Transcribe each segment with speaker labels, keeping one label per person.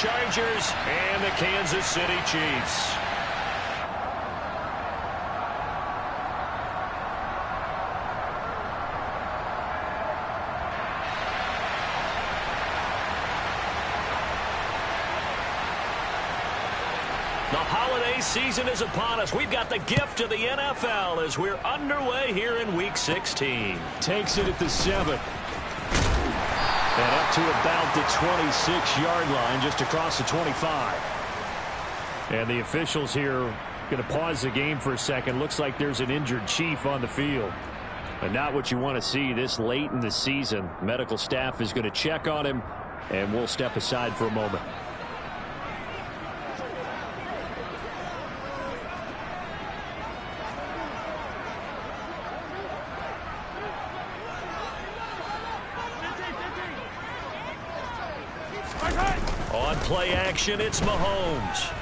Speaker 1: Chargers and the Kansas City Chiefs. The holiday season is upon us. We've got the gift of the NFL as we're underway here in Week 16.
Speaker 2: Takes it at the 7. And up to about the 26-yard line, just across the 25. And the officials here going to pause the game for a second. Looks like there's an injured Chief on the field. And not what you want to see this late in the season. Medical staff is going to check on him, and we'll step aside for a moment.
Speaker 1: On play action, it's Mahomes.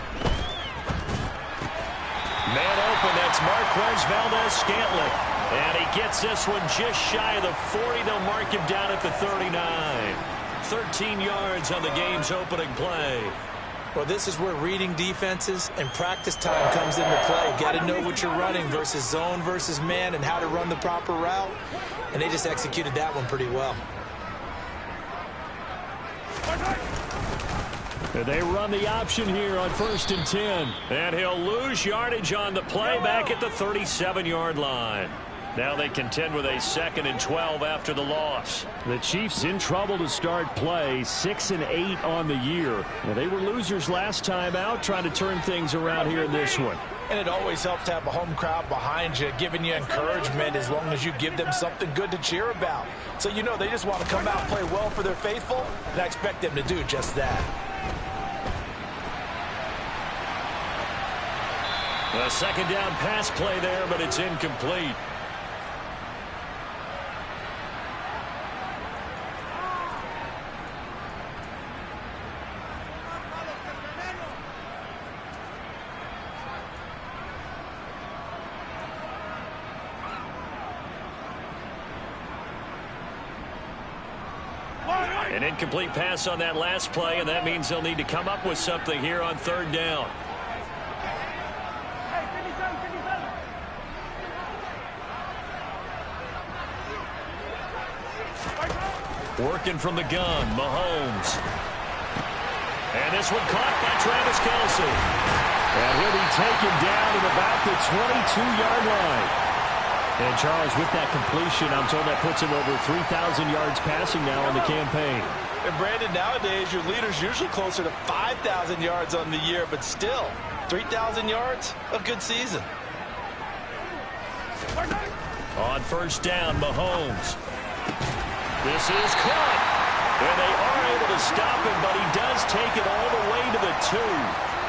Speaker 1: Man open, that's Marquez Valdes-Scantling. And he gets this one just shy of the 40. They'll mark him down at the 39. 13 yards on the game's opening play.
Speaker 3: Well, this is where reading defenses and practice time comes into play. Got to know what you're running versus zone versus man and how to run the proper route. And they just executed that one pretty well.
Speaker 2: They run the option here on 1st and 10.
Speaker 1: And he'll lose yardage on the play back at the 37-yard line. Now they contend with a 2nd and 12 after the loss.
Speaker 2: The Chiefs in trouble to start play, 6 and 8 on the year. Now, they were losers last time out, trying to turn things around here in this one.
Speaker 3: And it always helps to have a home crowd behind you, giving you encouragement as long as you give them something good to cheer about. So you know they just want to come out and play well for their faithful, and I expect them to do just that.
Speaker 1: A 2nd down pass play there, but it's incomplete. An incomplete pass on that last play, and that means they'll need to come up with something here on 3rd down. Working from the gun, Mahomes. And this one caught by Travis Kelce.
Speaker 2: And he'll be taken down at about the 22-yard line. And Charles, with that completion, I'm told that puts him over 3,000 yards passing now on the campaign.
Speaker 3: And Brandon, nowadays your leader's usually closer to 5,000 yards on the year, but still, 3,000 yards, a good season.
Speaker 1: On 1st down, Mahomes. This is caught. And they are able to stop him, but he does take it all the way to the 2.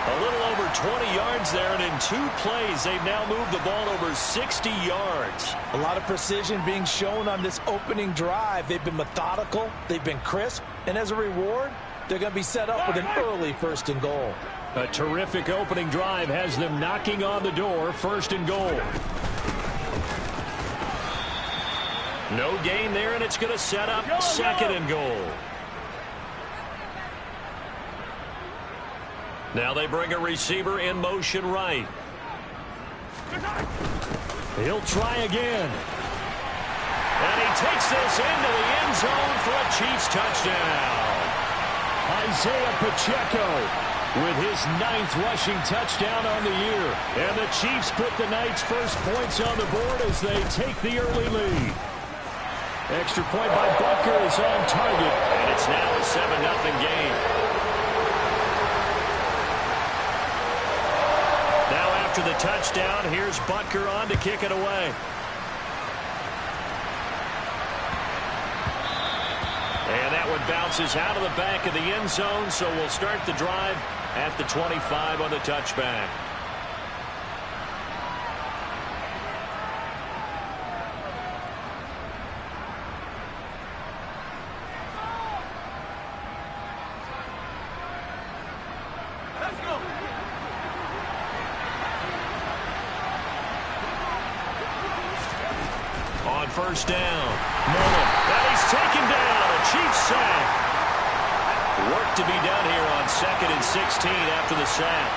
Speaker 1: A little over 20 yards there, and in 2 plays, they've now moved the ball over 60 yards.
Speaker 3: A lot of precision being shown on this opening drive. They've been methodical, they've been crisp, and as a reward, they're going to be set up with an early 1st and goal.
Speaker 2: A terrific opening drive has them knocking on the door, 1st and goal.
Speaker 1: No gain there, and it's going to set up 2nd and goal. Now they bring a receiver in motion right.
Speaker 2: He'll try again.
Speaker 1: And he takes this into the end zone for a Chiefs touchdown.
Speaker 2: Isaiah Pacheco with his 9th rushing touchdown on the year. And the Chiefs put the night's first points on the board as they take the early lead. Extra point by Butker is on target.
Speaker 1: And it's now a 7-0 game. Now after the touchdown, here's Butker on to kick it away. And that one bounces out of the back of the end zone, so we'll start the drive at the 25 on the touchback. On 1st down, Mullen. And he's taken down. A Chiefs sack. Work to be done here on 2nd and 16 after the sack.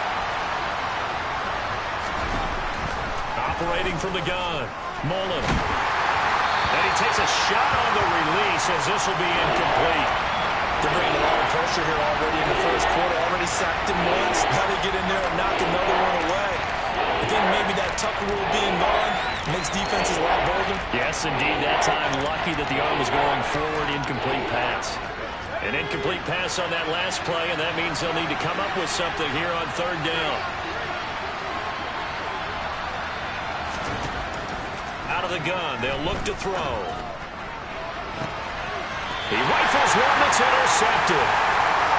Speaker 1: Operating from the gun, Mullen. And he takes a shot on the release as this will be incomplete.
Speaker 3: They're bringing a lot of pressure here already in the first quarter. Already sacked him once. Now they get in there and knock another one away. I think maybe that Tucker rule being gone makes defenses a lot bolder.
Speaker 1: Yes, indeed. That time, lucky that the arm was going forward. Incomplete pass. An incomplete pass on that last play, and that means they'll need to come up with something here on 3rd down. Out of the gun, they'll look to throw. He rifles one that's intercepted.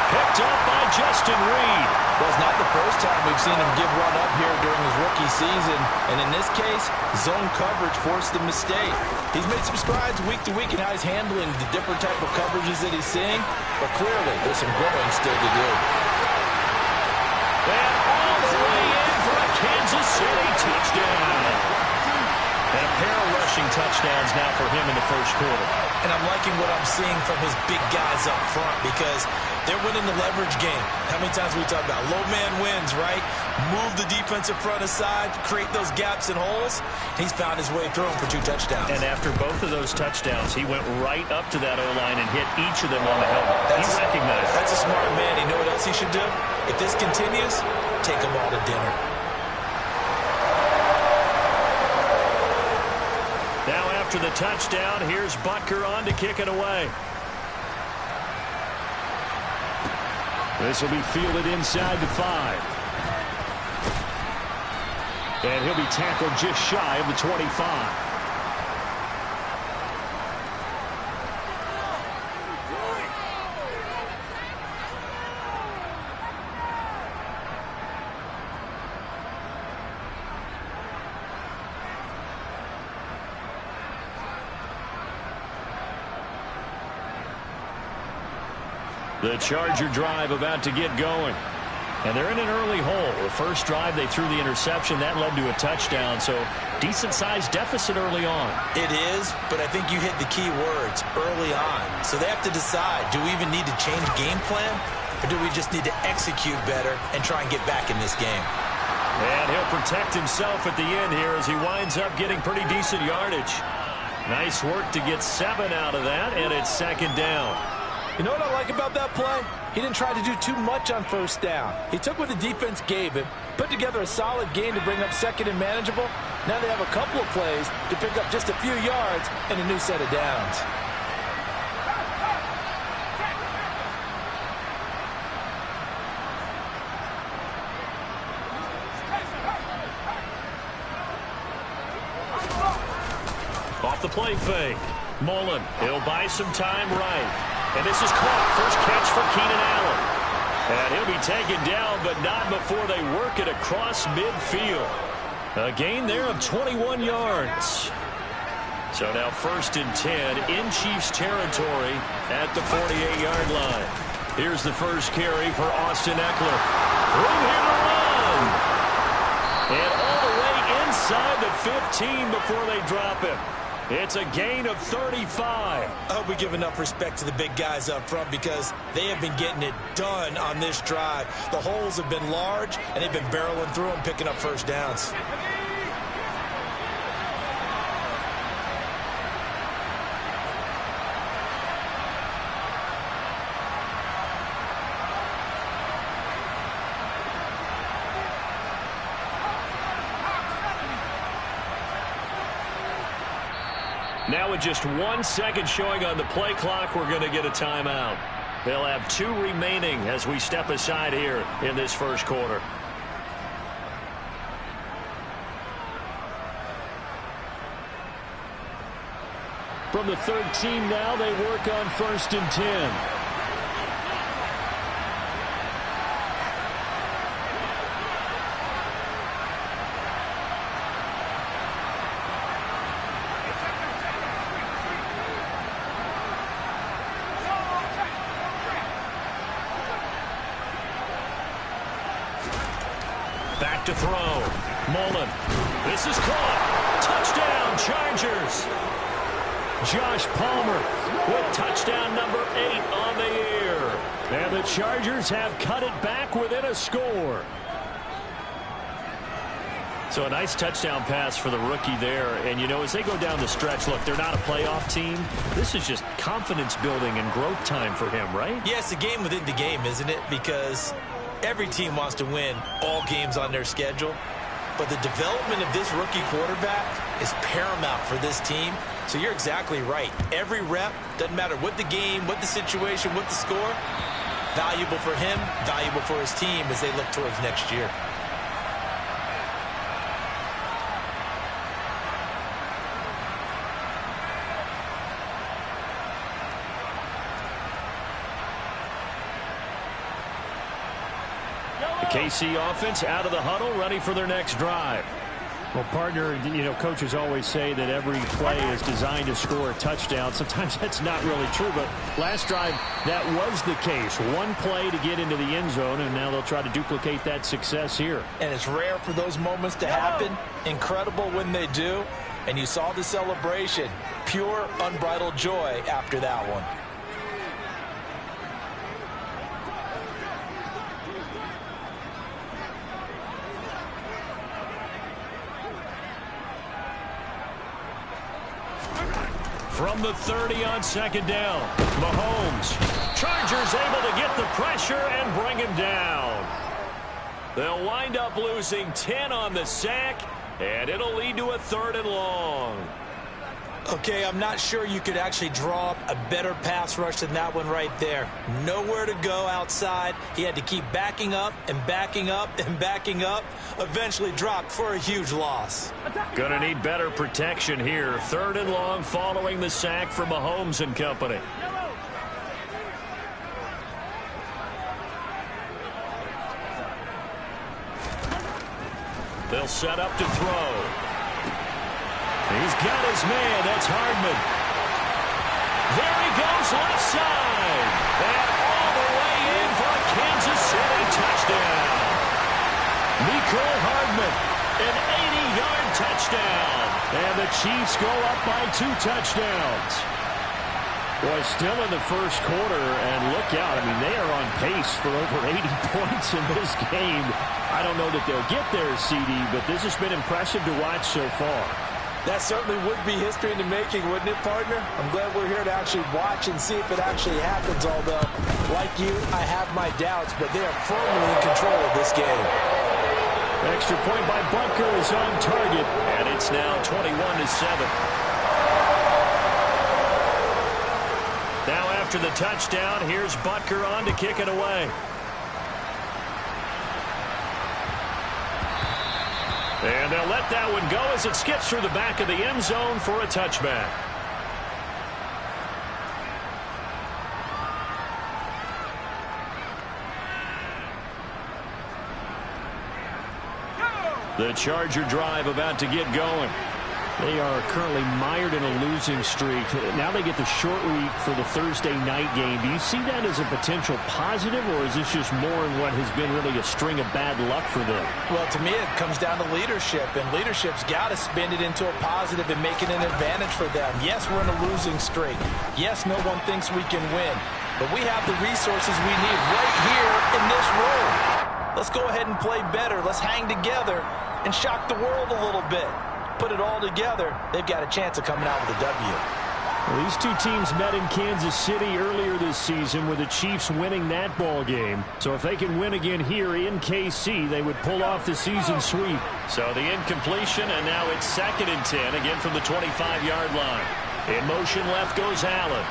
Speaker 1: Picked up by Justin Reed.
Speaker 3: Well, it's not the first time we've seen him give run up here during his rookie season. And in this case, zone coverage forced the mistake. He's made some strides week to week in how he's handling the different type of coverages that he's seeing. But clearly, there's some growing still to do.
Speaker 1: And all the way in for a Kansas City touchdown. And a pair of rushing touchdowns now for him in the first quarter.
Speaker 3: And I'm liking what I'm seeing from his big guys up front because they're winning the leverage game. How many times we talk about low man wins, right? Move the defensive front aside, create those gaps and holes. He's found his way through them for 2 touchdowns.
Speaker 1: And after both of those touchdowns, he went right up to that O-line and hit each of them on the helmet. He recognized it.
Speaker 3: That's a smart man. You know what else he should do? If this continues, take them all to dinner.
Speaker 1: Now after the touchdown, here's Butker on to kick it away.
Speaker 2: This will be fielded inside the 5. And he'll be tackled just shy of the 25.
Speaker 1: The Charger drive about to get going. And they're in an early hole. The first drive, they threw the interception. That led to a touchdown. So decent-sized deficit early on.
Speaker 3: It is, but I think you hit the key words, early on. So they have to decide, do we even need to change game plan? Or do we just need to execute better and try and get back in this game?
Speaker 1: And he'll protect himself at the end here as he winds up getting pretty decent yardage. Nice work to get 7 out of that, and it's 2nd down.
Speaker 3: You know what I like about that play? He didn't try to do too much on 1st down. He took what the defense gave him, put together a solid game to bring up 2nd and manageable. Now they have a couple of plays to pick up just a few yards and a new set of downs.
Speaker 1: Off the play fake. Mullen, he'll buy some time right. And this is caught. First catch for Keenan Allen. And he'll be taken down, but not before they work it across midfield. A gain there of 21 yards. So now 1st and 10 in Chiefs territory at the 48-yard line. Here's the first carry for Austin Eckler. Room here to run. And all the way inside the 15 before they drop him. It's a gain of 35.
Speaker 3: I hope we give enough respect to the big guys up front because they have been getting it done on this drive. The holes have been large, and they've been barreling through them, picking up 1st downs.
Speaker 1: Now with just 1 second showing on the play clock, we're going to get a timeout. They'll have 2 remaining as we step aside here in this first quarter.
Speaker 2: From the 13 now, they work on 1st and 10.
Speaker 1: Back to throw. Mullen. This is caught. Touchdown, Chargers. Josh Palmer with touchdown number 8 on the year.
Speaker 2: And the Chargers have cut it back within a score. So a nice touchdown pass for the rookie there. And, you know, as they go down the stretch, look, they're not a playoff team. This is just confidence building and growth time for him, right?
Speaker 3: Yeah, it's a game within the game, isn't it? Because every team wants to win all games on their schedule. But the development of this rookie quarterback is paramount for this team. So you're exactly right. Every rep, doesn't matter what the game, what the situation, what the score, valuable for him, valuable for his team as they look towards next year.
Speaker 2: KC offense out of the huddle, ready for their next drive. Well, partner, you know, coaches always say that every play is designed to score a touchdown. Sometimes that's not really true, but last drive, that was the case. One play to get into the end zone, and now they'll try to duplicate that success here.
Speaker 3: And it's rare for those moments to happen. Incredible when they do. And you saw the celebration. Pure, unbridled joy after that one.
Speaker 2: From the 30 on second down, Mahomes. Chargers able to get the pressure and bring him down. They'll wind up losing 10 on the sack, and it'll lead to a 3rd and long.
Speaker 3: Okay, I'm not sure you could actually draw up a better pass rush than that one right there. Nowhere to go outside. He had to keep backing up and backing up and backing up. Eventually dropped for a huge loss.
Speaker 2: Gonna need better protection here. 3rd and long following the sack from Mahomes and company. They'll set up to throw. He's got his man. That's Hardman. There he goes, left side. And all the way in for a Kansas City touchdown. Mecole Hardman, an 80-yard touchdown. And the Chiefs go up by 2 touchdowns. Boy, still in the first quarter, and look out. I mean, they are on pace for over 80 points in this game. I don't know that they'll get there, CD, but this has been impressive to watch so far.
Speaker 3: That certainly would be history in the making, wouldn't it, partner? I'm glad we're here to actually watch and see if it actually happens, although, like you, I have my doubts, but they are firmly in control of this game.
Speaker 2: Extra point by Butker is on target, and it's now 21-7. Now after the touchdown, here's Butker on to kick it away. And they'll let that one go as it skips through the back of the end zone for a touchback. The Charger drive about to get going. They are currently mired in a losing streak. Now they get the short week for the Thursday night game. Do you see that as a potential positive, or is this just more in what has been really a string of bad luck for them?
Speaker 3: Well, to me, it comes down to leadership, and leadership's got to spin it into a positive and make it an advantage for them. Yes, we're in a losing streak. Yes, no one thinks we can win, but we have the resources we need right here in this room. Let's go ahead and play better. Let's hang together and shock the world a little bit. Put it all together, they've got a chance of coming out with a W.
Speaker 2: Well, these two teams met in Kansas City earlier this season with the Chiefs winning that ball game. So if they can win again here in KC, they would pull off the season sweep. So the incompletion, and now it's 2nd and 10, again from the 25-yard line. In motion left goes Allen.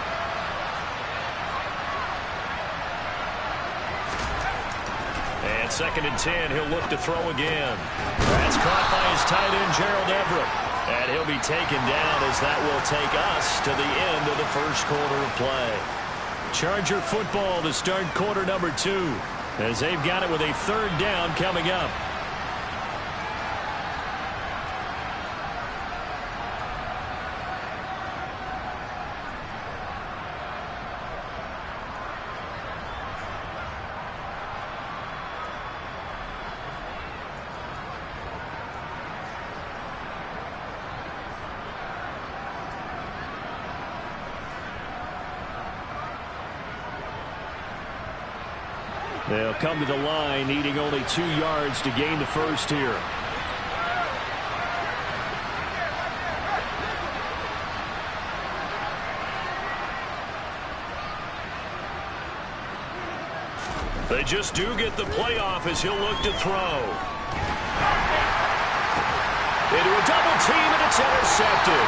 Speaker 2: And 2nd and 10, he'll look to throw again. That's caught by his tight end, Gerald Everett. And he'll be taken down as that will take us to the end of the first quarter of play. Charger football to start quarter number 2, as they've got it with a 3rd down coming up. They'll come to the line, needing only 2 yards to gain the first here.
Speaker 1: They just do get the playoff as he'll look to throw. Into a double team, and it's intercepted.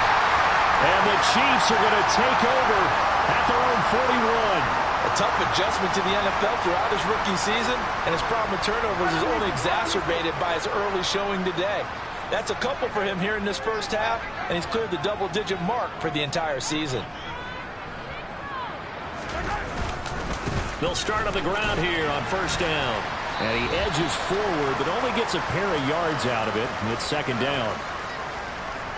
Speaker 2: And the Chiefs are going to take over at their own 41.
Speaker 3: A tough adjustment to the NFL throughout his rookie season, and his problem with turnovers is only exacerbated by his early showing today. That's a couple for him here in this first half, and he's cleared the double-digit mark for the entire season.
Speaker 1: They'll start on the ground here on first down.
Speaker 2: And he edges forward, but only gets a pair of yards out of it. And it's second down.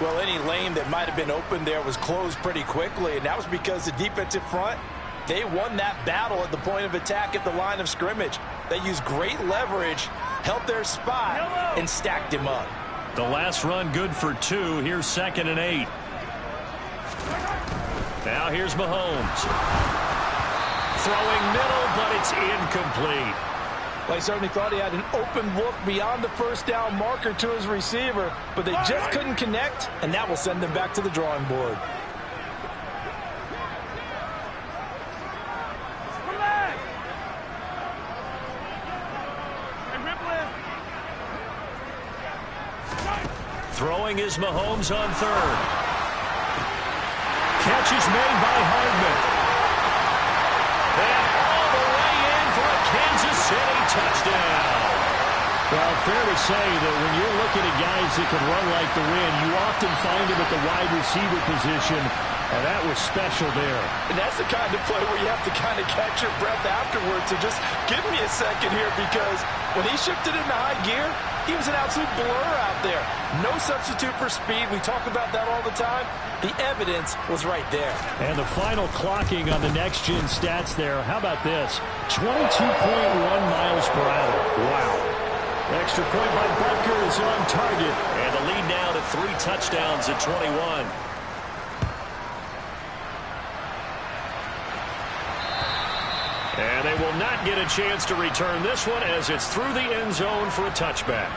Speaker 3: Well, any lane that might have been open there was closed pretty quickly, and that was because the defensive front, they won that battle at the point of attack at the line of scrimmage. They used great leverage, held their spot, and stacked him up.
Speaker 1: The last run good for 2. Here's 2nd and 8. Now here's Mahomes. Throwing middle, but it's incomplete.
Speaker 3: Well, he certainly thought he had an open look beyond the first down marker to his receiver, but they just couldn't connect, and that will send them back to the drawing board.
Speaker 1: Throwing is Mahomes on 3rd. Catch is made by Hardman. And all the way in for a Kansas City touchdown.
Speaker 2: Well, fair to say that when you're looking at guys that can run like the wind, you often find them at the wide receiver position, and that was special there.
Speaker 3: And that's the kind of play where you have to kind of catch your breath afterwards. So just give me a second here, because when he shifted into high gear, he was an absolute blur out there. No substitute for speed. We talk about that all the time. The evidence was right there.
Speaker 2: And the final clocking on the next-gen stats there. How about this? 22.1 miles per hour. Wow. Extra point by Butker is on target.
Speaker 1: And the lead now to 3 touchdowns at 21. And they will not get a chance to return this one as it's through the end zone for a touchback.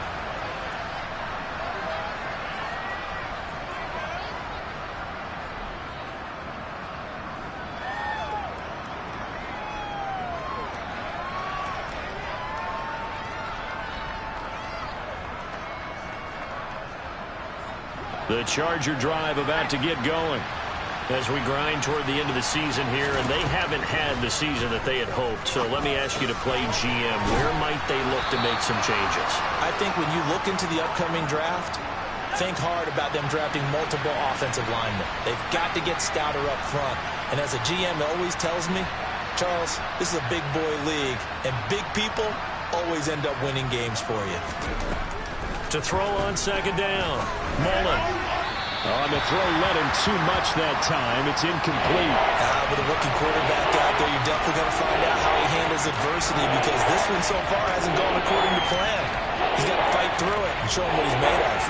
Speaker 1: The Charger drive about to get going as we grind toward the end of the season here, and they haven't had the season that they had hoped. So let me ask you to play GM. Where might they look to make some changes?
Speaker 3: I think when you look into the upcoming draft, think hard about them drafting multiple offensive linemen. They've got to get stouter up front. And as a GM always tells me, Charles, this is a big boy league, and big people always end up winning games for you.
Speaker 1: To throw on second down, Mullen.
Speaker 2: On the throw, led him too much that time. It's incomplete.
Speaker 3: With a rookie quarterback out there, you're definitely going to find out how he handles adversity, because this one so far hasn't gone according to plan. He's got to fight through it and show him what he's made of.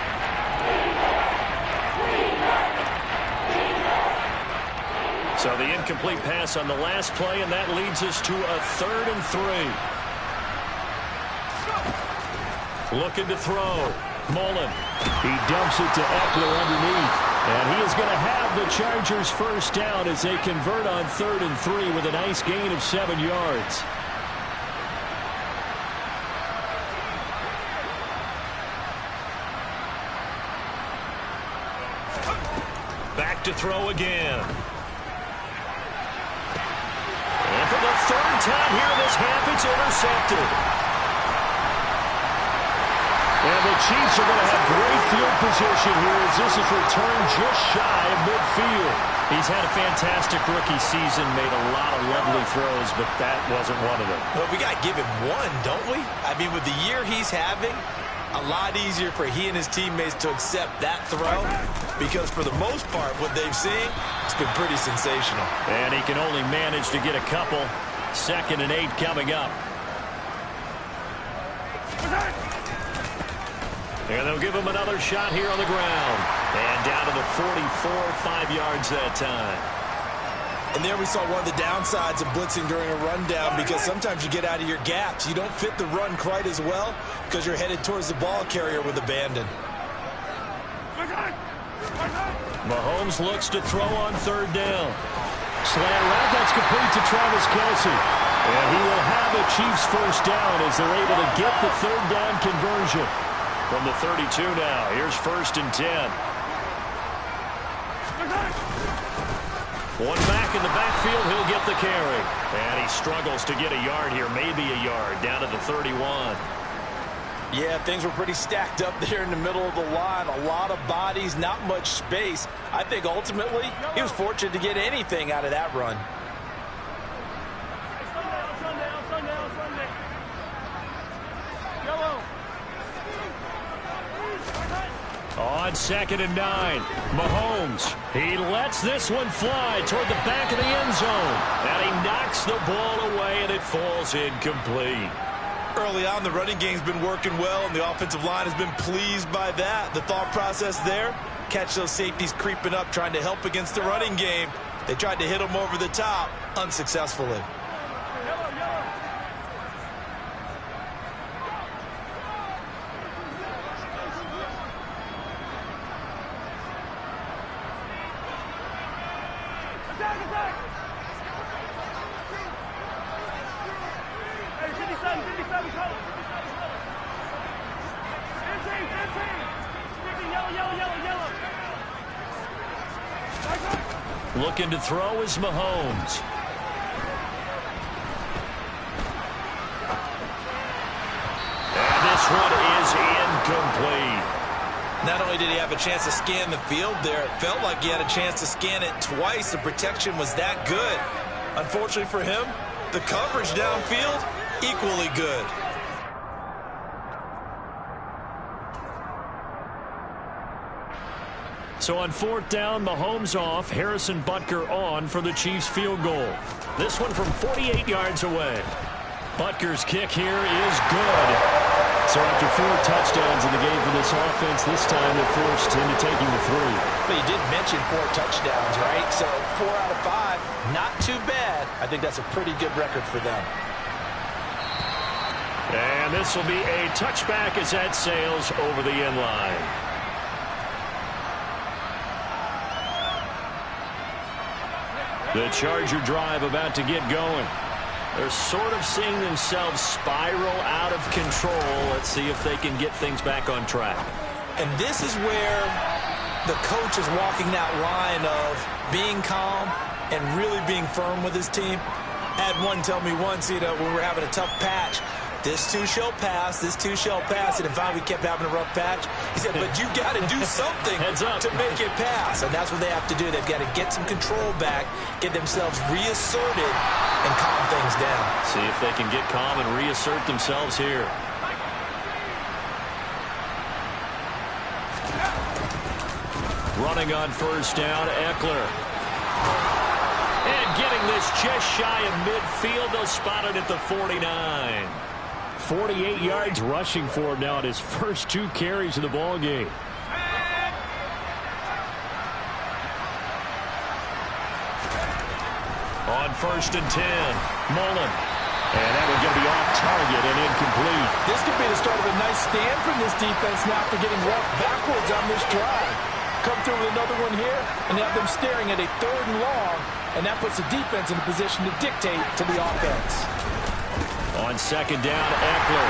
Speaker 1: So the incomplete pass on the last play, and that leads us to a 3rd and 3. Looking to throw. Mullen.
Speaker 2: He dumps it to Eckler underneath. And he is going to have the Chargers first down as they convert on 3rd and 3 with a nice gain of 7 yards.
Speaker 1: Back to throw again. And for the 3rd time here in this half, it's intercepted.
Speaker 2: And the Chiefs are going to have great field position here as this is returned just shy of midfield.
Speaker 1: He's had a fantastic rookie season, made a lot of lovely throws, but that wasn't one of them.
Speaker 3: Well, we got to give him one, don't we? I mean, with the year he's having, a lot easier for he and his teammates to accept that throw, because for the most part, what they've seen, it's been pretty sensational.
Speaker 1: And he can only manage to get a couple. 2nd and 8 coming up. And they'll give him another shot here on the ground. And down to the 44, 5 yards that time.
Speaker 3: And there we saw one of the downsides of blitzing during a rundown, because sometimes you get out of your gaps. You don't fit the run quite as well because you're headed towards the ball carrier with abandon.
Speaker 2: Mahomes looks to throw on third down. Slant route, that's complete to Travis Kelce. And he will have a Chiefs first down as they're able to get the third down conversion. From the 32 now, here's 1st and 10. One back in the backfield, he'll get the carry. And he struggles to get a yard here, maybe a yard, down to the 31.
Speaker 3: Yeah, things were pretty stacked up there in the middle of the line. A lot of bodies, not much space. I think ultimately he was fortunate to get anything out of that run.
Speaker 2: On 2nd and 9, Mahomes. He lets this one fly toward the back of the end zone. And he knocks the ball away, and it falls incomplete.
Speaker 3: Early on, the running game's been working well, and the offensive line has been pleased by that. The thought process there, catch those safeties creeping up, trying to help against the running game. They tried to hit them over the top, unsuccessfully.
Speaker 2: Looking to throw is Mahomes. And this one is incomplete.
Speaker 3: Not only did he have a chance to scan the field there, it felt like he had a chance to scan it twice. The protection was that good. Unfortunately for him, the coverage downfield, equally good.
Speaker 2: So on 4th down, Mahomes off, Harrison Butker on for the Chiefs field goal. This one from 48 yards away. Butker's kick here is good. So after 4 touchdowns in the game for this offense, this time they're forced into taking the 3.
Speaker 3: But you did mention 4 touchdowns, right? So 4 out of 5, not too bad. I think that's a pretty good record for them.
Speaker 2: And this will be a touchback as that sails over the end line. The Charger drive about to get going. They're sort of seeing themselves spiral out of control. Let's see if they can get things back on track.
Speaker 3: And this is where the coach is walking that line of being calm and really being firm with his team. I had one tell me once, when we were having a tough patch, this too shall pass, this too shall pass. And finally we kept having a rough patch. He said, but you got to do something to make it pass. And that's what they have to do. They've got to get some control back, get themselves reasserted, and calm things down.
Speaker 2: See if they can get calm and reassert themselves here. Running on 1st down, Eckler. And getting this just shy of midfield. They'll spot it at the 49. 48 yards rushing for him now at his first 2 carries of the ball game. On 1st and 10, Mullen. And that one going to be off target and incomplete.
Speaker 3: This could be the start of a nice stand from this defense now after getting walked backwards on this drive. Come through with another one here and have them staring at a 3rd and long, and that puts the defense in a position to dictate to the offense.
Speaker 2: On 2nd down, Eckler.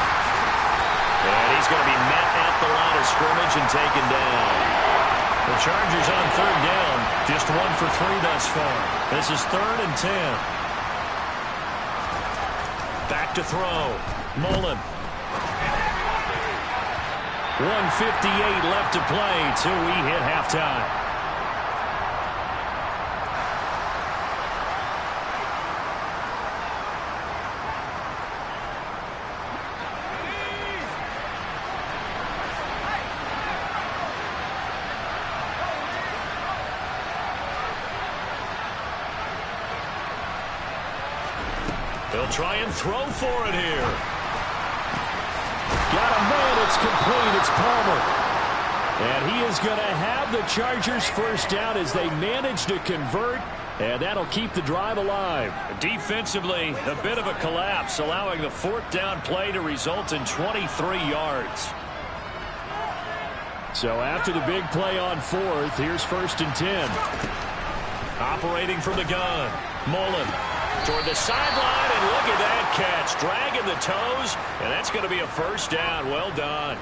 Speaker 2: And he's going to be met at the line of scrimmage and taken down. The Chargers on 3rd down, just 1 for 3 thus far. This is 3rd and 10. Back to throw. Mullen. 1:58 left to play till we hit halftime. They'll try and throw for it here. Got a man. It's complete. It's Palmer. And he is going to have the Chargers first down as they manage to convert And that'll keep the drive alive.
Speaker 1: Defensively, a bit of a collapse, allowing the fourth down play to result in 23 yards.
Speaker 2: So after the big play on fourth, here's 1st and 10.
Speaker 1: Operating from the gun. Mullen toward the sideline, and look at that catch. Dragging the toes, and that's going to be a first down. Well done.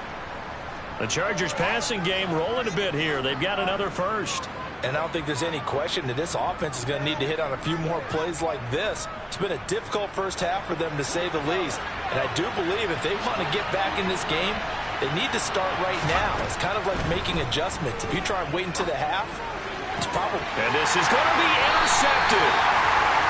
Speaker 1: The Chargers passing game rolling a bit here. They've got another first.
Speaker 3: And I don't think there's any question that this offense is going to need to hit on a few more plays like this. It's been a difficult first half for them, to say the least. And I do believe if they want to get back in this game, they need to start right now. It's kind of like making adjustments. If you try and wait until the half, it's probably...
Speaker 1: And this is going to be intercepted.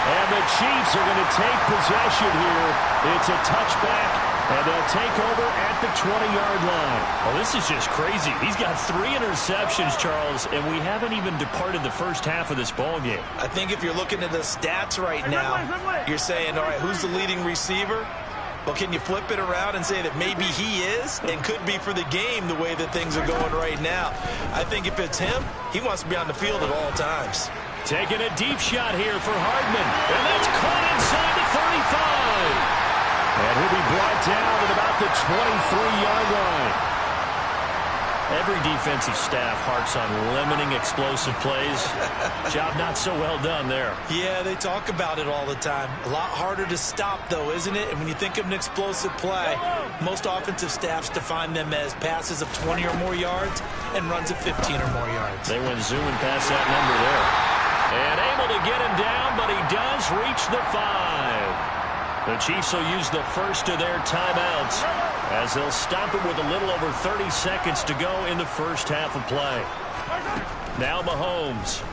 Speaker 2: And the Chiefs are going to take possession here. It's a touchback, and they'll take over at the 20-yard line.
Speaker 1: Well, this is just crazy. He's got 3 interceptions, Charles, and we haven't even departed the first half of this ball game.
Speaker 3: I think if you're looking at the stats right now, you're saying, all right, who's the leading receiver? Well, can you flip it around and say that maybe he is and could be for the game the way that things are going right now? I think if it's him, he wants to be on the field at all times.
Speaker 1: Taking a deep shot here for Hardman. And that's caught inside the 35.
Speaker 2: And he'll be brought down at about the 23-yard line.
Speaker 1: Every defensive staff harps on limiting explosive plays. Job not so well done there.
Speaker 3: Yeah, they talk about it all the time. A lot harder to stop, though, isn't it? And when you think of an explosive play, most offensive staffs define them as passes of 20 or more yards and runs of 15 or more yards.
Speaker 1: They went zooming past that number there. And able to get him down, but he does reach the 5. The Chiefs will use the first of their timeouts as they'll stop it with a little over 30 seconds to go in the first half of play. Now Mahomes.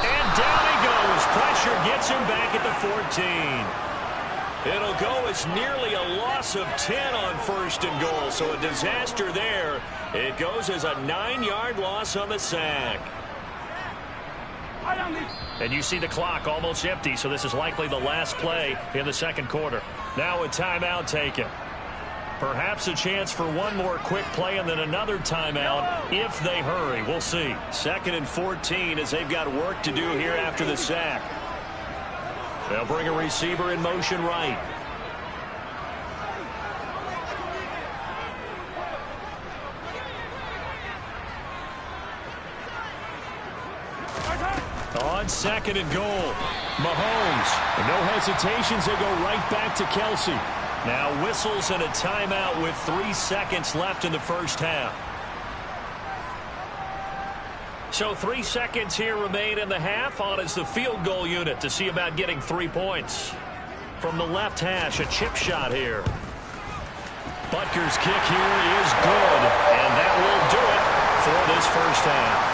Speaker 1: And down he goes. Pressure gets him back at the 14. It'll go as nearly a loss of 10 on 1st and goal, so a disaster there. It goes as a 9-yard loss on the sack. And you see the clock almost empty, so this is likely the last play in the second quarter. Now a timeout taken. Perhaps a chance for one more quick play and then another timeout if they hurry. We'll see. 2nd and 14 as they've got work to do here after the sack. They'll bring a receiver in motion right. On 2nd and goal, Mahomes.
Speaker 2: And no hesitations, they go right back to Kelsey.
Speaker 1: Now whistles and a timeout with 3 seconds left in the first half. So 3 seconds here remain in the half. On is the field goal unit to see about getting 3 points. From the left hash, a chip shot here. Butker's kick here is good, and that will do it for this first half.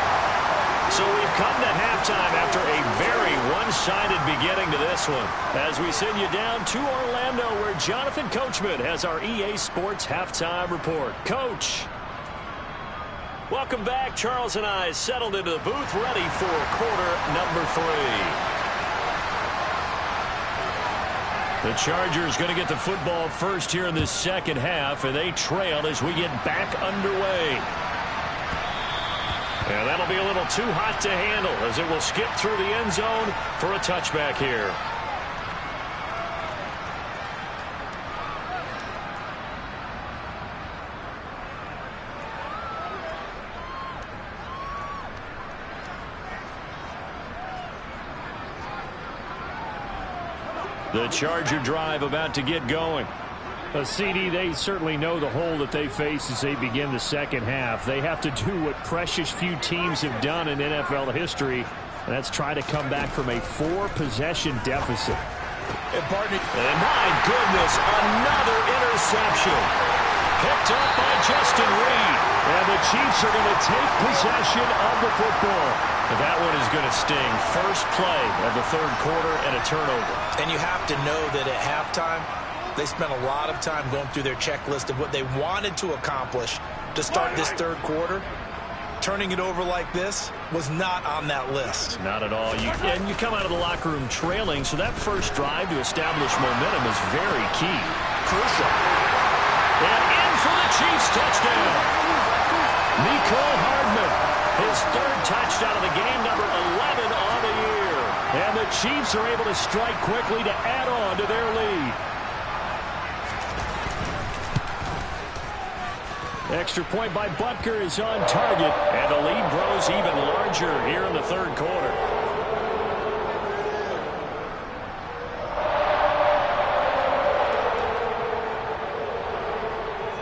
Speaker 1: So we've come to halftime after a very one-sided beginning to this one. As we send you down to Orlando, where Jonathan Coachman has our EA Sports Halftime Report. Coach. Welcome back. Charles and I settled into the booth, ready for quarter number 3. The Chargers going to get the football first here in this second half, and they trail as we get back underway. And that'll be a little too hot to handle as it will skip through the end zone for a touchback here. The Charger drive about to get going.
Speaker 2: CD, they certainly know the hole that they face as they begin the second half. They have to do what precious few teams have done in NFL history, and that's try to come back from a 4-possession deficit.
Speaker 1: And my goodness, another interception. Picked up by Justin Reed.
Speaker 2: And the Chiefs are going to take possession of the football.
Speaker 1: And that one is going to sting. First play of the third quarter and a turnover.
Speaker 3: And you have to know that at halftime, they spent a lot of time going through their checklist of what they wanted to accomplish to start this third quarter. Turning it over like this was not on that list.
Speaker 1: Not at all. And you come out of the locker room trailing, so that first drive to establish momentum is very key.
Speaker 3: Crucial.
Speaker 1: And in for the Chiefs touchdown. Mecole Hardman. His third touchdown of the game, number 11 on the year.
Speaker 2: And the Chiefs are able to strike quickly to add on to their lead. Extra point by Butker is on target.
Speaker 1: And the lead grows even larger here in the third quarter.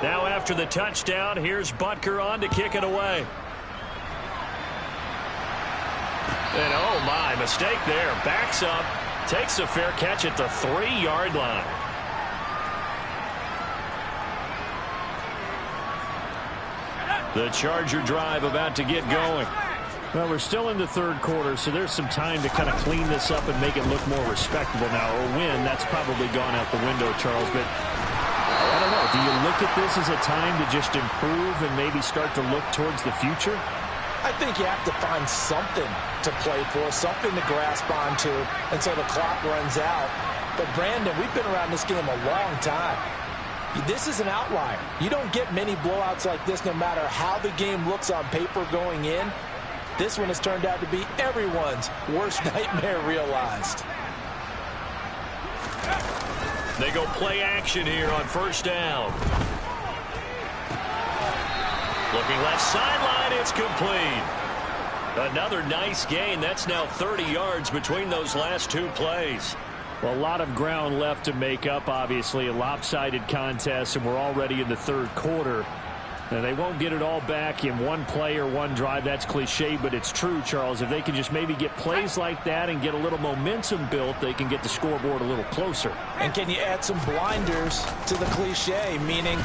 Speaker 1: Now after the touchdown, here's Butker on to kick it away. And oh my, mistake there. Backs up, takes a fair catch at the 3-yard line. The Charger drive about to get going.
Speaker 2: Well, we're still in the third quarter, so there's some time to kind of clean this up and make it look more respectable now. Or win, that's probably gone out the window, Charles. But I don't know. Do you look at this as a time to just improve and maybe start to look towards the future?
Speaker 3: I think you have to find something to play for, something to grasp onto until the clock runs out. But, Brandon, we've been around this game a long time. This is an outlier. You don't get many blowouts like this no matter how the game looks on paper going in. This one has turned out to be everyone's worst nightmare realized.
Speaker 1: They go play action here on first down. Looking left sideline, it's complete. Another nice gain. That's now 30 yards between those last two plays.
Speaker 2: Well, a lot of ground left to make up, obviously. A lopsided contest, and we're already in the third quarter. Now, they won't get it all back in one play or one drive. That's cliche, but it's true, Charles. If they can just maybe get plays like that and get a little momentum built, they can get the scoreboard a little closer.
Speaker 3: And can you add some blinders to the cliche, meaning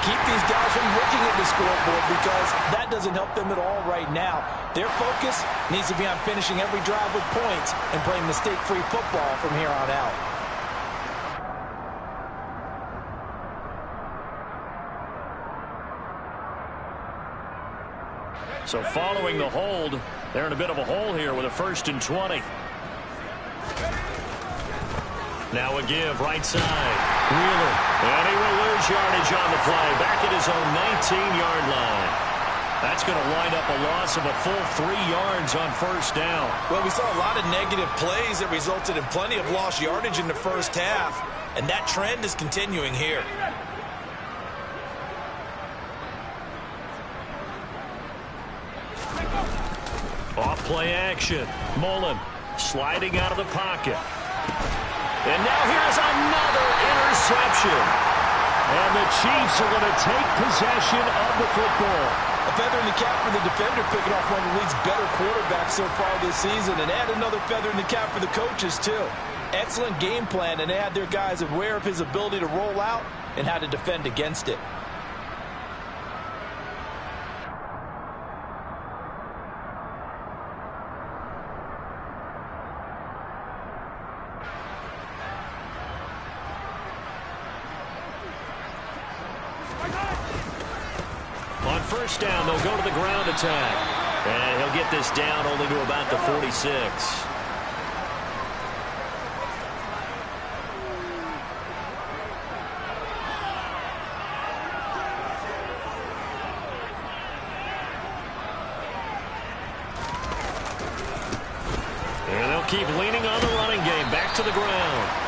Speaker 3: keep these guys from looking at the scoreboard because that doesn't help them at all right now. Their focus needs to be on finishing every drive with points and playing mistake-free football from here on out.
Speaker 1: So following the hold, they're in a bit of a hole here with a 1st and 20. Now a give right side. Wheeler. And he will lose yardage on the play. Back at his own 19-yard line. That's going to wind up a loss of a full 3 yards on first down.
Speaker 3: Well, we saw a lot of negative plays that resulted in plenty of lost yardage in the first half. And that trend is continuing here.
Speaker 1: Off play action. Mullen sliding out of the pocket. And now here's another interception.
Speaker 2: And the Chiefs are going to take possession of the football.
Speaker 3: A feather in the cap for the defender, picking off one of the league's better quarterbacks so far this season. And add another feather in the cap for the coaches, too. Excellent game plan, and they had their guys aware of his ability to roll out and how to defend against it.
Speaker 1: On first down, they'll go to the ground attack. And he'll get this down only to about the 46. And they'll keep leaning on the running game. Back to the ground.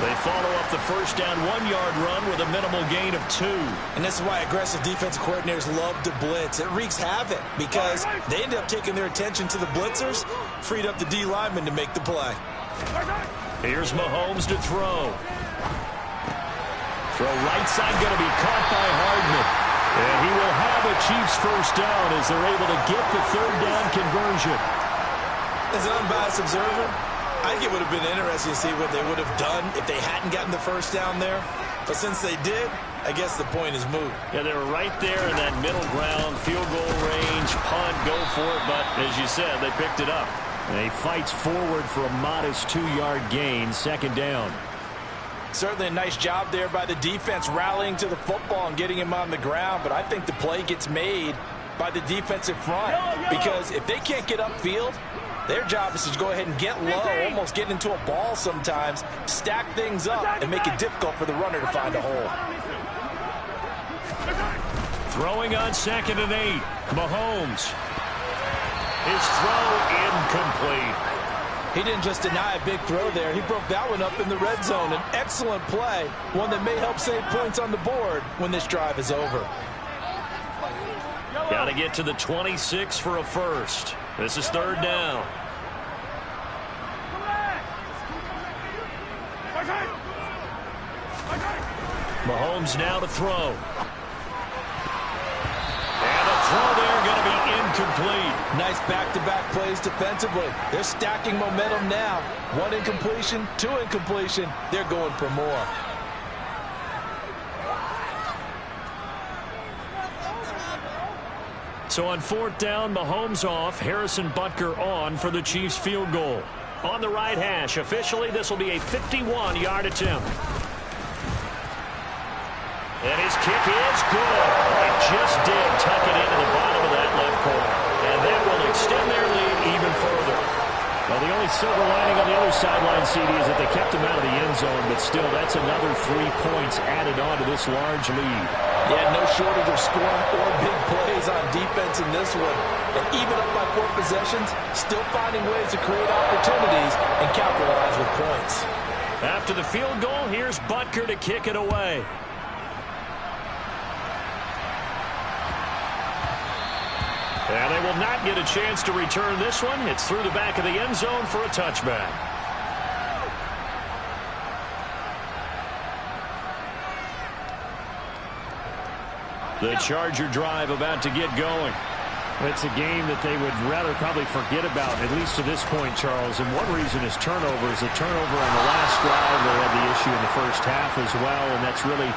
Speaker 1: They follow up the first down 1-yard run with a minimal gain of 2.
Speaker 3: And this is why aggressive defensive coordinators love to blitz. It wreaks havoc because they end up taking their attention to the blitzers, freed up the D lineman to make the play.
Speaker 1: Here's Mahomes to throw. Throw right side going to be caught by Hardman. And he will have a Chiefs first down as they're able to get the third down conversion.
Speaker 3: As an unbiased observer, I think it would have been interesting to see what they would have done if they hadn't gotten the first down there. But since they did, I guess the point is moot.
Speaker 1: Yeah, they were right there in that middle ground, field goal range, punt, go for it. But as you said, they picked it up.
Speaker 2: And he fights forward for a modest 2-yard gain, second down.
Speaker 3: Certainly a nice job there by the defense rallying to the football and getting him on the ground. But I think the play gets made by the defensive front. Because if they can't get upfield, their job is to go ahead and get low, almost get into a ball sometimes, stack things up, and make it difficult for the runner to find a hole.
Speaker 1: Throwing on 2nd and 8, Mahomes. His throw incomplete.
Speaker 3: He didn't just deny a big throw there. He broke that one up in the red zone. An excellent play, one that may help save points on the board when this drive is over.
Speaker 1: Got to get to the 26 for a first. This is third down. Mahomes now to throw. And a throw there going to be incomplete.
Speaker 3: Nice back-to-back plays defensively. They're stacking momentum now. One incompletion, two incompletion. They're going for more.
Speaker 1: So on fourth down, Mahomes off, Harrison Butker on for the Chiefs field goal. On the right hash, officially this will be a 51-yard attempt. And his kick is good. It just did tuck it into the bottom of that left corner. And that will extend their lead even further.
Speaker 2: Well, the only silver lining on the other sideline, CD, is that they kept him out of the end zone, but still, that's another 3 points added on to this large lead.
Speaker 3: Yeah, no shortage of scoring or big plays on defense in this one. And even up by 4 possessions, still finding ways to create opportunities and capitalize with points.
Speaker 1: After the field goal, here's Butker to kick it away. And they will not get a chance to return this one. It's through the back of the end zone for a touchback. The Charger drive about to get going.
Speaker 2: It's a game that they would rather probably forget about, at least to this point, Charles. And one reason is turnovers. A turnover on the last drive. They had the issue in the first half as well, and that's really,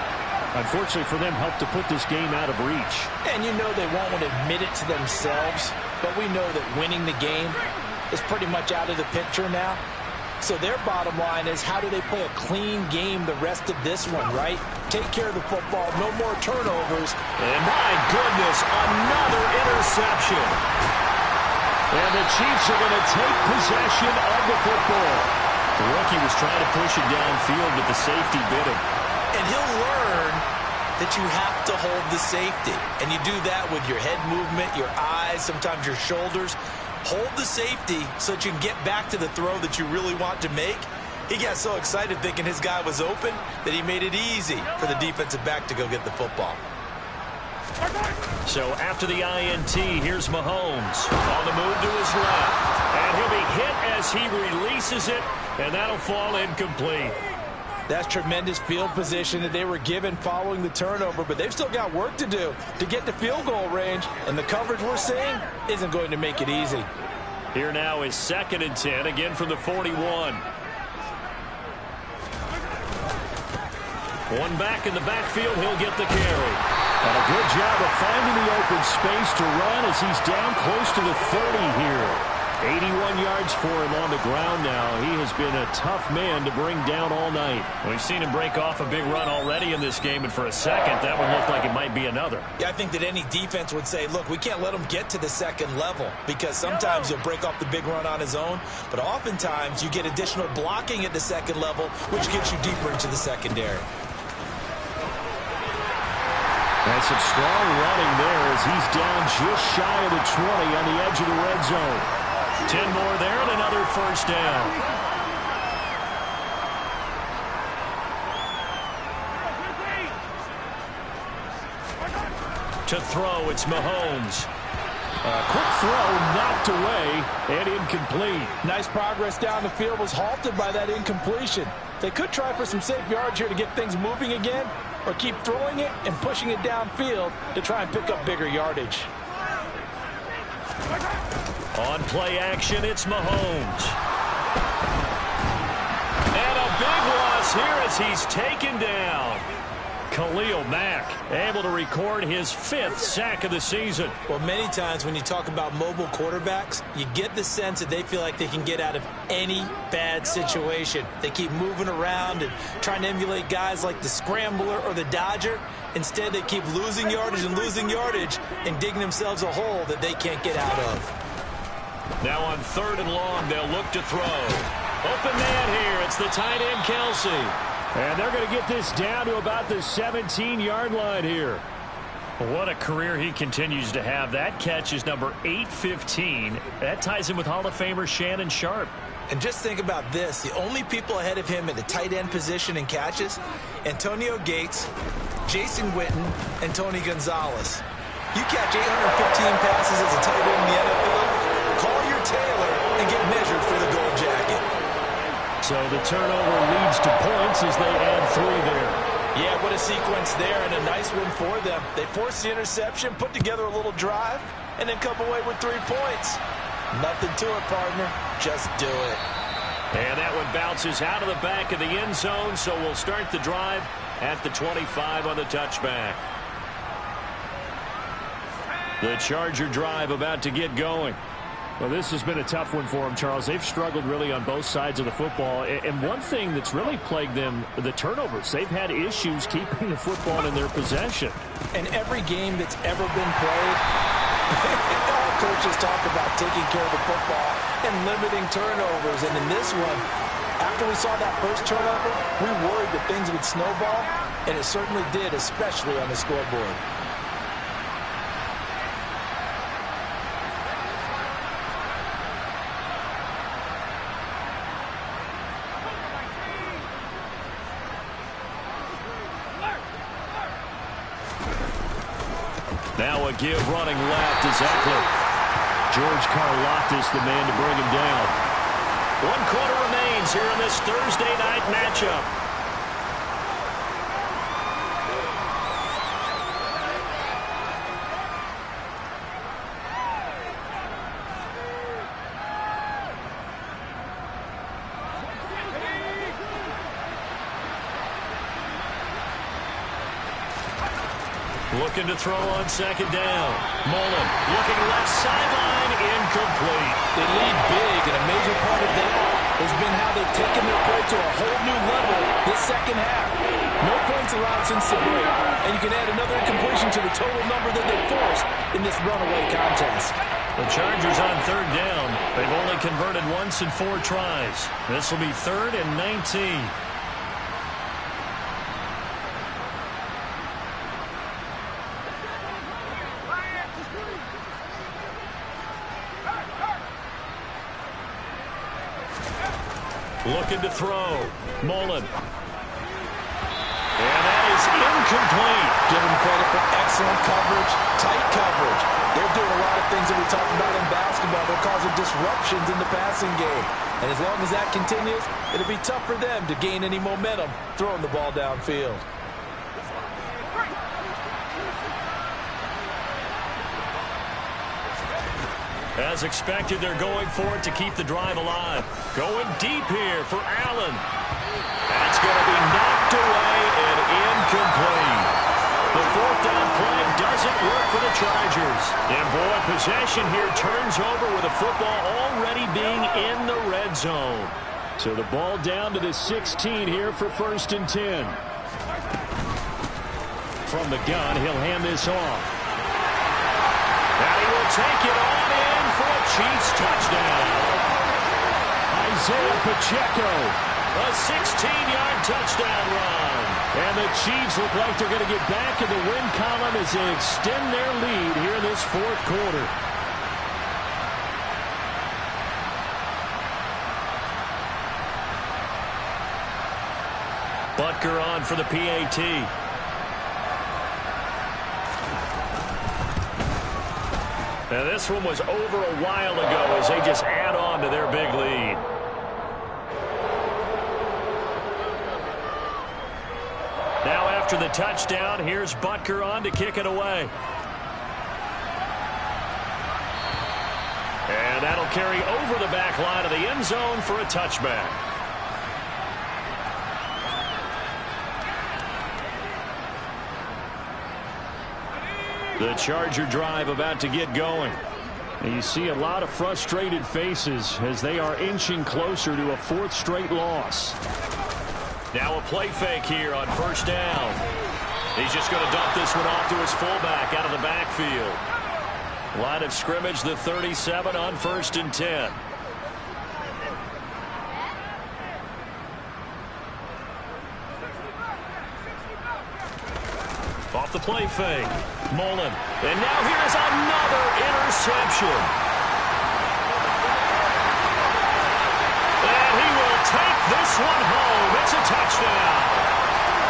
Speaker 2: unfortunately for them, helped to put this game out of reach.
Speaker 3: And you know they won't want to admit it to themselves, but we know that winning the game is pretty much out of the picture now. So their bottom line is, how do they play a clean game the rest of this one, right? Take care of the football, no more turnovers.
Speaker 1: And my goodness, another interception. And the Chiefs are going to take possession of the football. The rookie was trying to push it downfield, but the safety bit him.
Speaker 3: And he'll learn that you have to hold the safety. And you do that with your head movement, your eyes, sometimes your shoulders. Hold the safety so that you can get back to the throw that you really want to make. He got so excited thinking his guy was open that he made it easy for the defensive back to go get the football.
Speaker 1: So after the INT, here's Mahomes on the move to his left. And he'll be hit as he releases it, and that'll fall incomplete.
Speaker 3: That's tremendous field position that they were given following the turnover, but they've still got work to do to get to field goal range, and the coverage we're seeing isn't going to make it easy.
Speaker 1: Here now is 2nd and 10, again from the 41. One back in the backfield, he'll get the carry.
Speaker 2: And a good job of finding the open space to run as he's down close to the 30 here. 81 yards for him on the ground now. He has been a tough man to bring down all night.
Speaker 1: We've seen him break off a big run already in this game, and for a second, that would look like it might be another.
Speaker 3: Yeah, I think that any defense would say, look, we can't let him get to the second level, because sometimes he'll break off the big run on his own, but oftentimes you get additional blocking at the second level, which gets you deeper into the secondary.
Speaker 2: And some strong running there as he's down just shy of the 20 on the edge of the red zone.
Speaker 1: 10 more there and another first down. To throw, it's Mahomes.
Speaker 2: Quick throw knocked away and incomplete.
Speaker 3: Nice progress down the field, was halted by that incompletion. They could try for some safe yards here to get things moving again, or keep throwing it and pushing it downfield to try and pick up bigger yardage.
Speaker 1: On play action, it's Mahomes. And a big loss here as he's taken down. Khalil Mack able to record his 5th sack of the season.
Speaker 3: Well, many times when you talk about mobile quarterbacks, you get the sense that they feel like they can get out of any bad situation. They keep moving around and trying to emulate guys like the Scrambler or the Dodger. Instead, they keep losing yardage and digging themselves a hole that they can't get out of.
Speaker 1: Now on 3rd and long, they'll look to throw. Open man here. It's the tight end, Kelsey.
Speaker 2: And they're going to get this down to about the 17-yard line here. What a career he continues to have. That catch is number 815. That ties him with Hall of Famer Shannon Sharpe.
Speaker 3: And just think about this. The only people ahead of him in the tight end position in catches, Antonio Gates, Jason Witten, and Tony Gonzalez. You catch 815 passes as a tight end in the NFL, call your tailor and get measured for the gold jacket.
Speaker 2: So the turnover leads to points as they add 3 there.
Speaker 3: Yeah, what a sequence there, and a nice one for them. They force the interception, put together a little drive, and then come away with 3 points. Nothing to it, partner. Just do it.
Speaker 2: And that one bounces out of the back of the end zone, so we'll start the drive at the 25 on the touchback. The Charger drive about to get going. Well, this has been a tough one for them, Charles. They've struggled really on both sides of the football. And one thing that's really plagued them, the turnovers. They've had issues keeping the football in their possession.
Speaker 3: In every game that's ever been played, all coaches talk about taking care of the football and limiting turnovers. And in this one, after we saw that first turnover, we worried that things would snowball, and it certainly did, especially on the scoreboard.
Speaker 2: Now a give running left is Eckler. George Karlaftis the man to bring him down. 1 quarter remains here in this Thursday night matchup. Looking to throw on second down. Mullen looking left sideline, incomplete.
Speaker 3: They lead big, and a major part of that has been how they've taken their play to a whole new level this second half. No points allowed since the break, and you can add another incompletion to the total number that they forced in this runaway contest.
Speaker 2: The Chargers on third down. They've only converted once in 4 tries. This will be 3rd and 19. Looking to throw. Mullen. And that is incomplete.
Speaker 3: Give them credit for excellent coverage, tight coverage. They're doing a lot of things that we talked about in basketball. They're causing disruptions in the passing game. And as long as that continues, it'll be tough for them to gain any momentum throwing the ball downfield.
Speaker 2: As expected, they're going for it to keep the drive alive. Going deep here for Allen. That's going to be knocked away and incomplete. The 4th down play doesn't work for the Chargers. And boy, possession here turns over with the football already being in the red zone. So the ball down to the 16 here for 1st and 10. From the gun, he'll hand this off. And he will take it on in for a Chiefs touchdown. Isaiah Pacheco, a 16-yard touchdown run. And the Chiefs look like they're going to get back in the win column as they extend their lead here in this 4th quarter. Butker on for the PAT. Now this one was over a while ago as they just add on to their big lead. Now after the touchdown, here's Butker on to kick it away. And that'll carry over the back line of the end zone for a touchback. The Charger drive about to get going. And you see a lot of frustrated faces as they are inching closer to a 4th straight loss. Now a play fake here on 1st down. He's just going to dump this one off to his fullback out of the backfield. Line of scrimmage, the 37 on 1st and 10.
Speaker 1: Off the play fake. Mullen. And now here's another interception. And he will take this one home. It's a touchdown.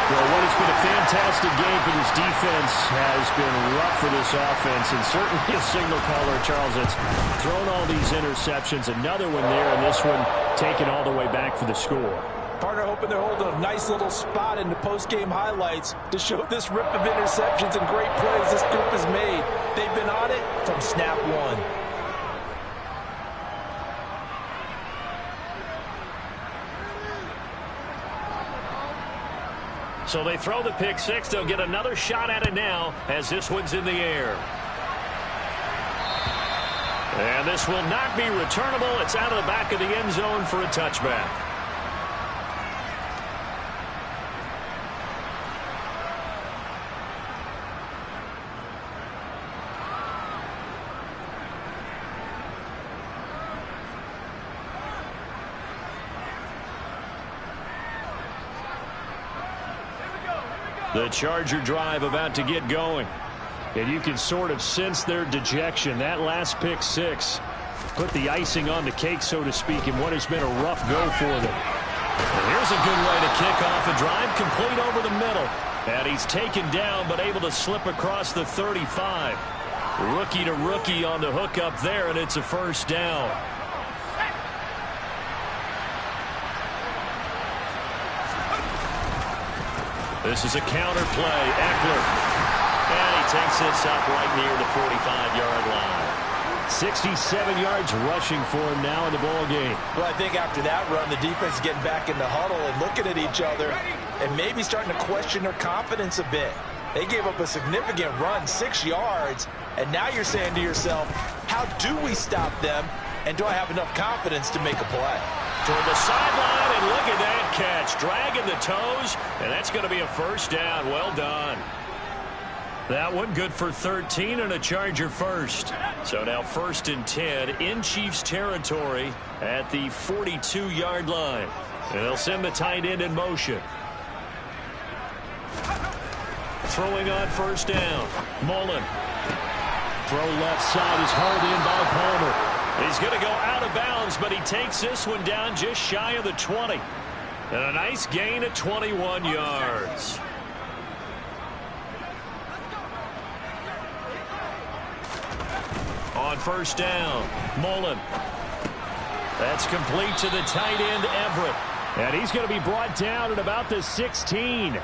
Speaker 2: Well, what has been a fantastic game for this defense has been rough for this offense, and certainly a signal caller, Charles, that's thrown all these interceptions. Another one there, and this one taken all the way back for the score.
Speaker 3: Partner hoping they're holding a nice little spot in the post-game highlights to show this rip of interceptions and great plays this group has made. They've been on it from snap one.
Speaker 1: So they throw the pick six. They'll get another shot at it now as this one's in the air. And this will not be returnable. It's out of the back of the end zone for a touchback. The Charger drive about to get going. And you can sort of sense their dejection. That last pick six put the icing on the cake, so to speak, in what has been a rough go for them. And here's a good way to kick off a drive, complete over the middle. And he's taken down, but able to slip across the 35. Rookie to rookie on the hook up there, and it's a first down. This is a counter play. Eckler. And he takes this up right near the 45-yard line.
Speaker 2: 67 yards rushing for him now in the ball game.
Speaker 3: Well, I think after that run, the defense is getting back in the huddle and looking at each other and maybe starting to question their confidence a bit. They gave up a significant run, 6 yards, and now you're saying to yourself, how do we stop them, and do I have enough confidence to make a play?
Speaker 1: Toward the sideline, and look at that catch. Dragging the toes, and that's going to be a first down. Well done. That one good for 13 and a Charger first. So now 1st and 10 in Chiefs territory at the 42-yard line. And they'll send the tight end in motion. Throwing on first down. Mullen. Throw left side is hauled in by Palmer. He's going to go out of bounds, but he takes this one down just shy of the 20. And a nice gain of 21 yards. On first down, Mullen. That's complete to the tight end, Everett.
Speaker 2: And he's going to be brought down at about the 16.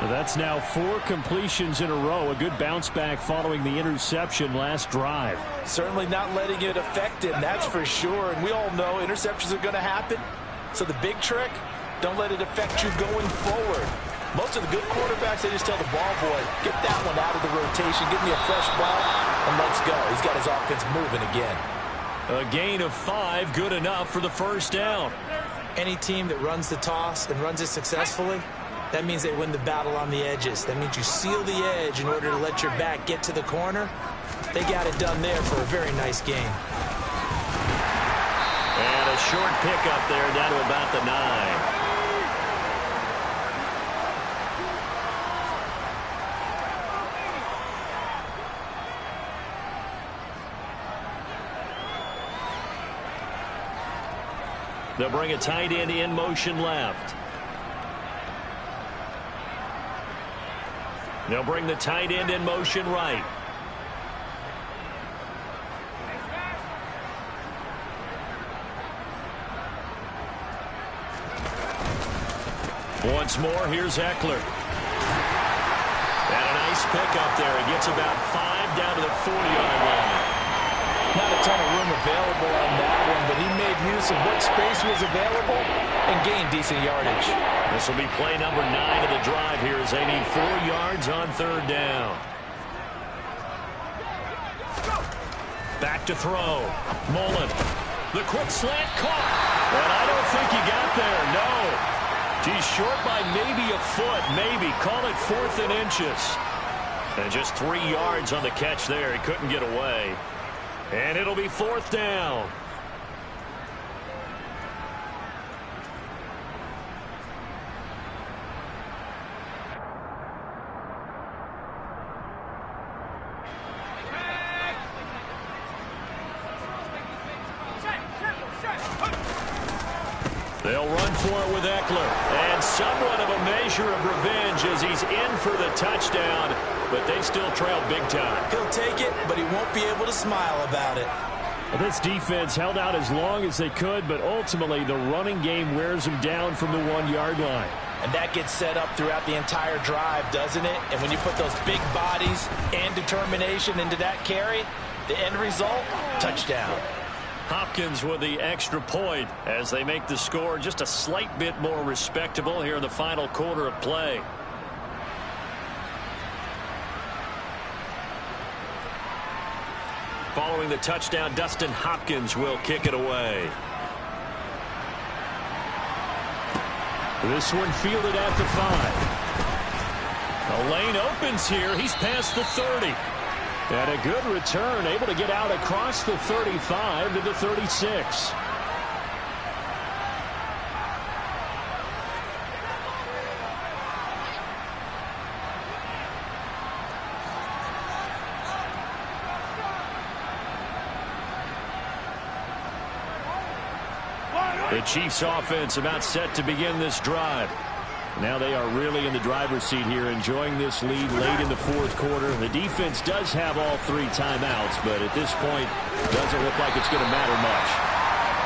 Speaker 2: That's now 4 completions in a row. A good bounce back following the interception last drive.
Speaker 3: Certainly not letting it affect him, that's for sure. And we all know interceptions are going to happen. So the big trick, don't let it affect you going forward. Most of the good quarterbacks, they just tell the ball boy, get that one out of the rotation, give me a fresh ball, and let's go. He's got his offense moving again.
Speaker 1: A gain of 5, good enough for the first down.
Speaker 4: Any team that runs the toss and runs it successfully, that means they win the battle on the edges. That means you seal the edge in order to let your back get to the corner. They got it done there for a very nice game.
Speaker 1: And a short pickup there down to about the 9. They'll bring a tight end in motion left. They'll bring the tight end in motion right. Once more, here's Eckler. And a nice pickup there. He gets about 5 down to the 40-yard line.
Speaker 3: Not a ton of room available on that one, but he made use of what space was available and gained decent yardage.
Speaker 1: This will be play number 9 of the drive here as they need 4 yards on 3rd down. Back to throw. Mullen. The quick slant caught. And I don't think he got there. No. He's short by maybe a foot. Maybe. Call it 4th and inches. And just 3 yards on the catch there. He couldn't get away. And it'll be 4th down. for it with Eckler. And somewhat of a measure of revenge as he's in for the touchdown, but they still trail big time.
Speaker 4: He'll take it, but he won't be able to smile about it.
Speaker 2: Well, this defense held out as long as they could, but ultimately the running game wears them down from the 1-yard line.
Speaker 3: And that gets set up throughout the entire drive, doesn't it? And when you put those big bodies and determination into that carry, the end result, touchdown.
Speaker 1: Hopkins with the extra point as they make the score just a slight bit more respectable here in the final quarter of play. Following the touchdown, Dustin Hopkins will kick it away.
Speaker 2: This one fielded at the 5.
Speaker 1: The lane opens here. He's past the 30.
Speaker 2: And a good return, able to get out across the 35 to the 36.
Speaker 1: The Chiefs offense about set to begin this drive. Now they are really in the driver's seat here, enjoying this lead late in the fourth quarter. The defense does have all 3 timeouts, but at this point, doesn't look like it's going to matter much.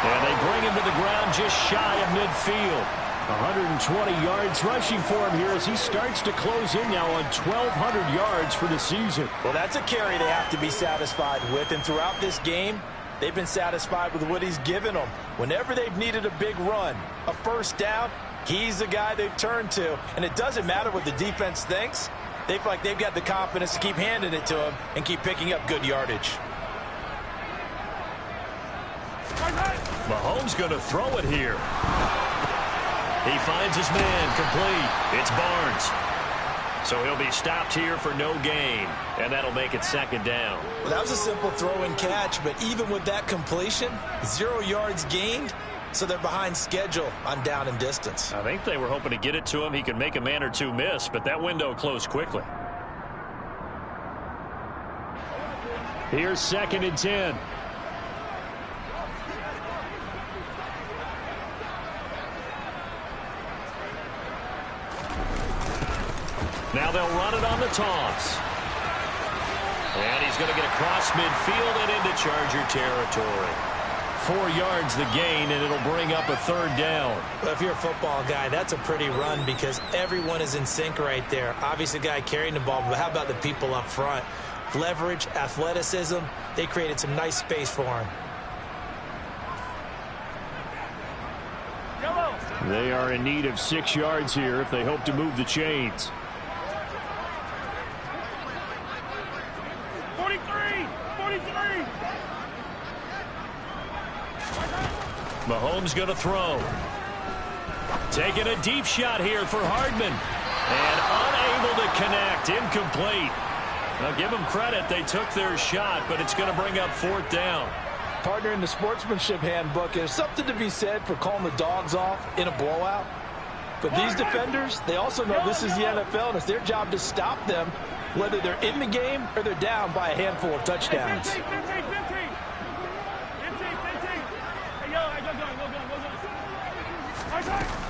Speaker 1: And they bring him to the ground just shy of midfield. 120 yards rushing for him here as he starts to close in now on 1,200 yards for the season.
Speaker 3: Well, that's a carry they have to be satisfied with, and throughout this game, they've been satisfied with what he's given them. Whenever they've needed a big run, a first down, he's the guy they've turned to. And it doesn't matter what the defense thinks. They feel like they've got the confidence to keep handing it to him and keep picking up good yardage.
Speaker 1: Mahomes going to throw it here. He finds his man complete. It's Barnes. So he'll be stopped here for no gain, and that'll make it second down.
Speaker 4: Well, that was a simple throw and catch, but even with that completion, 0 yards gained, so they're behind schedule on down and distance.
Speaker 1: I think they were hoping to get it to him. He could make a man or two miss, but that window closed quickly.
Speaker 2: Here's 2nd and 10.
Speaker 1: Now they'll run it on the toss. And he's going to get across midfield and into Charger territory.
Speaker 2: 4 yards the gain, and it'll bring up a 3rd down.
Speaker 4: Well, if you're a football guy, that's a pretty run because everyone is in sync right there. Obviously, the guy carrying the ball, but how about the people up front? Leverage, athleticism, they created some nice space for him.
Speaker 2: They are in need of 6 yards here if they hope to move the chains.
Speaker 5: 43!
Speaker 1: Mahomes going to throw. Taking a deep shot here for Hardman. And unable to connect. Incomplete. Now give them credit. They took their shot, but it's going to bring up 4th down.
Speaker 3: Partner, in the sportsmanship handbook, there's something to be said for calling the dogs off in a blowout. But these defenders, they also know this is the NFL, and it's their job to stop them, whether they're in the game or they're down by a handful of touchdowns.
Speaker 5: 15.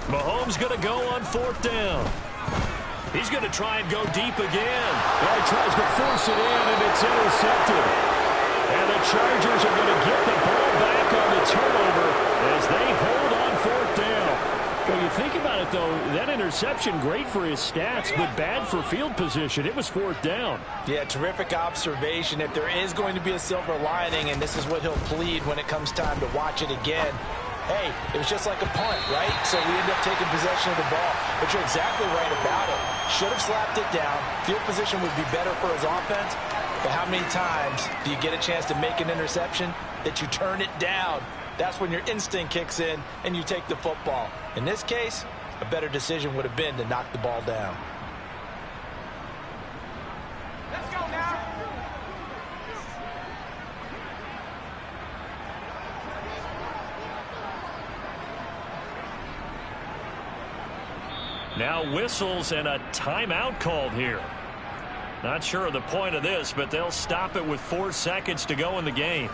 Speaker 1: Mahomes going to go on 4th down. He's going to try and go deep again.
Speaker 2: Well, he tries to force it in, and it's intercepted. And the Chargers are going to get the ball back on the turnover as they hold on 4th down. When you think about it, though, that interception, great for his stats, but bad for field position. It was 4th down.
Speaker 3: Yeah, terrific observation. If there is going to be a silver lining, and this is what he'll plead when it comes time to watch it again, hey, it was just like a punt, right? So we end up taking possession of the ball. But you're exactly right about it. Should have slapped it down. Field position would be better for his offense. But how many times do you get a chance to make an interception that you turn it down? That's when your instinct kicks in and you take the football. In this case, a better decision would have been to knock the ball down.
Speaker 5: Let's go now.
Speaker 1: Now whistles and a timeout called here. Not sure of the point of this, but they'll stop it with 4 seconds to go in the game.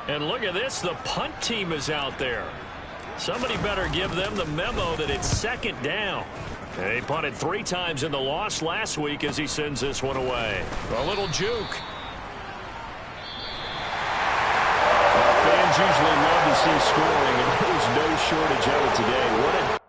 Speaker 2: And look at this. The punt team is out there. Somebody better give them the memo that it's second down. He punted 3 times in the loss last week as he sends this one away. A little juke. Well, fans usually love to see scoring, and there's no shortage of it today. What a